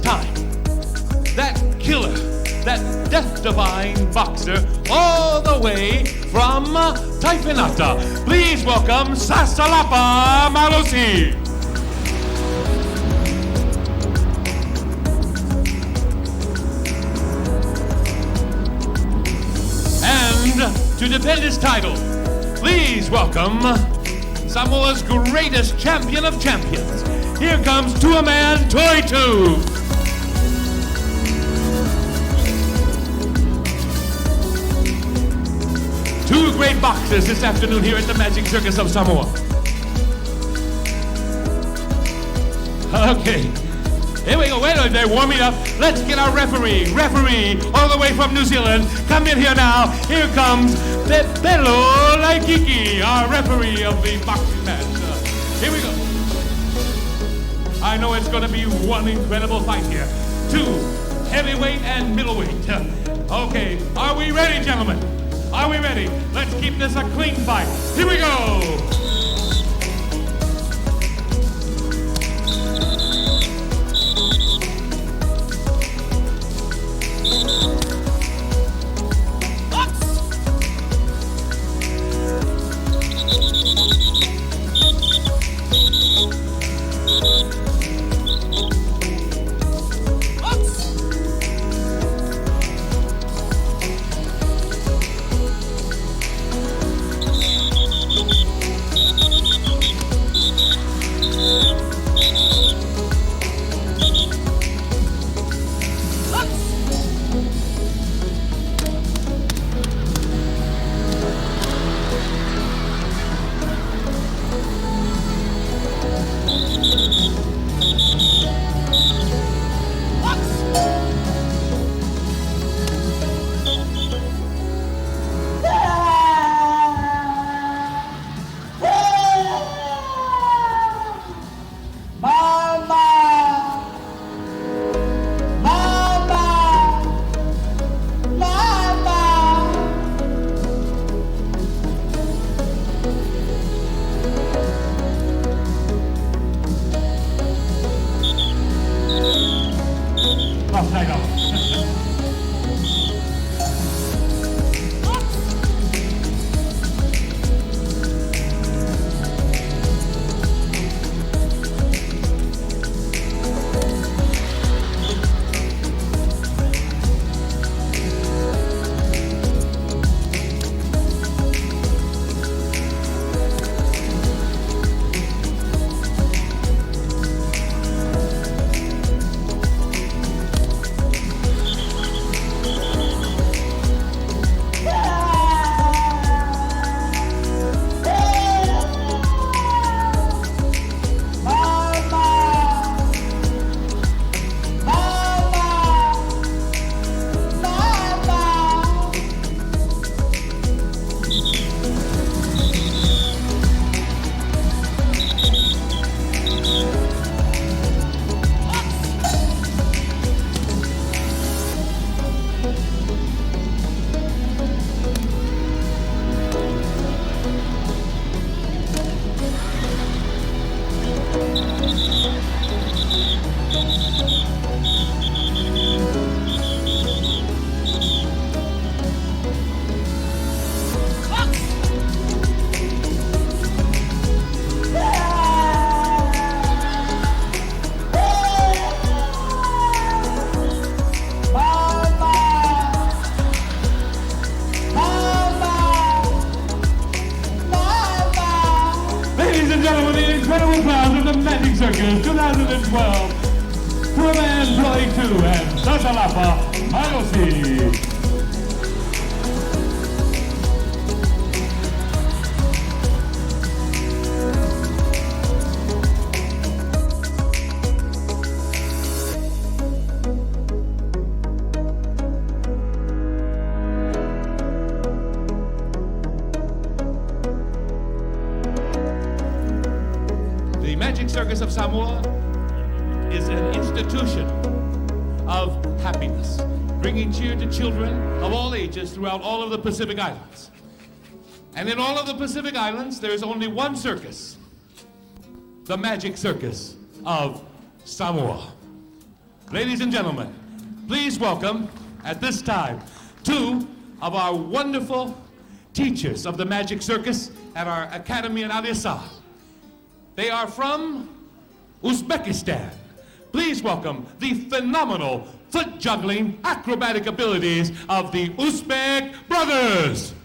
time, that killer, that death-defying boxer, all the way from Tuiātaga. Please welcome Sasalapa Malusi. And to defend his title, please welcome Samoa's greatest champion of champions. Here comes Tuiātaga. Two great boxers this afternoon here at the Magic Circus of Samoa. Okay, here we go. Wait a minute, they're warming up. Let's get our referee all the way from New Zealand. Come in here now. Here comes Pepelo Laikiki, our referee of the boxing match. Here we go. I know it's going to be one incredible fight here. Two heavyweight and middleweight. Okay, are we ready, gentlemen? Are we ready? Let's keep this a clean fight. Here we go. Magic Circus 2012, Tuiātaga 22 and Sasalapa Malusi. The Magic Circus of Samoa is an institution of happiness, bringing cheer to children of all ages throughout all of the Pacific Islands. And in all of the Pacific Islands, there is only one circus, the Magic Circus of Samoa. Ladies and gentlemen, please welcome, at this time, two of our wonderful teachers of the Magic Circus at our academy in Alisa. They are from Uzbekistan. Please welcome the phenomenal foot-juggling acrobatic abilities of the Uzbek brothers.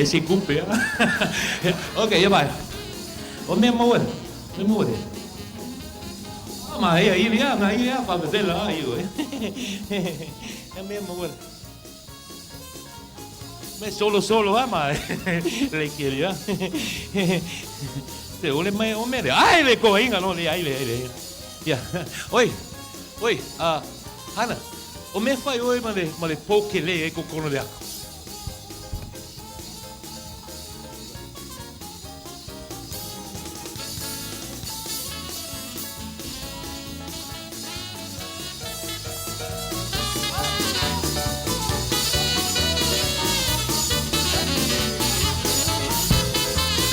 Si cumple. Ok, ya vai. O mesmo olho. Mesmo olho. Mas aí é para fazer lá aí, é mesmo olho. Mas solo, mas le queria. te ole mai o mere. Ai le ko inga no le ai le. Ya. Oi. Hana. O me fai oi male poke le e ko kono le ako.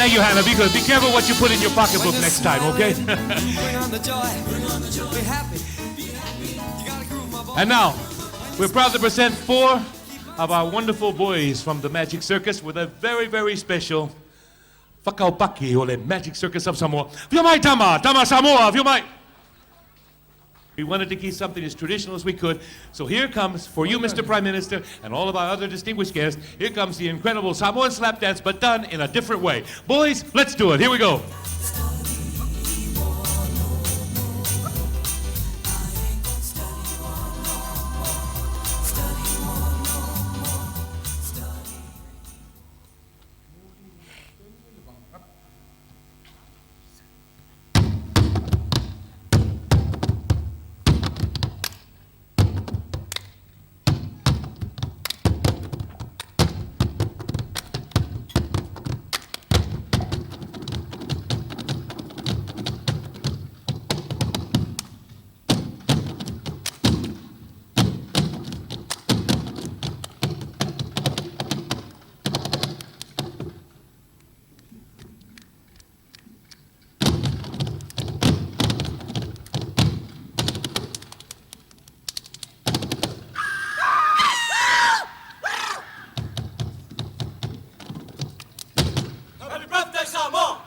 Thank you, Hannah. Be good. Be careful what you put in your pocketbook next time, okay? Bring on the joy. Be happy. You gotta groove, my boy. And now, we're proud to present 4 of our wonderful boys from the Magic Circus with a very, very special whakaopaki o le Magic Circus of Samoa. Fiumai tama Samoa, fiumai. We wanted to keep something as traditional as we could. So here comes, for you, Mr. Prime Minister, and all of our other distinguished guests, here comes the incredible Samoan slap dance, but done in a different way. Boys, let's do it. Here we go. Happy birthday, Samoa!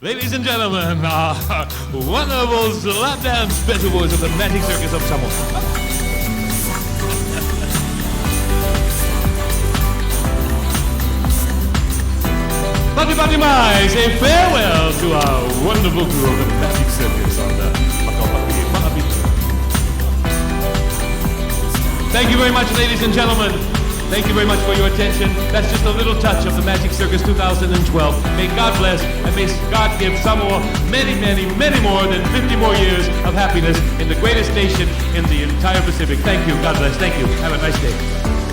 Ladies and gentlemen, wonderful slap dance special boys of the Magic Circus of Samoa. Pati mai, say farewell to our wonderful crew of the Magic Circus on the Whakaopaki. Thank you very much, ladies and gentlemen. Thank you very much for your attention. That's just a little touch of the Magic Circus 2012. May God bless and may God give Samoa many, many, many more than 50 more years of happiness in the greatest nation in the entire Pacific. Thank you. God bless. Thank you. Have a nice day.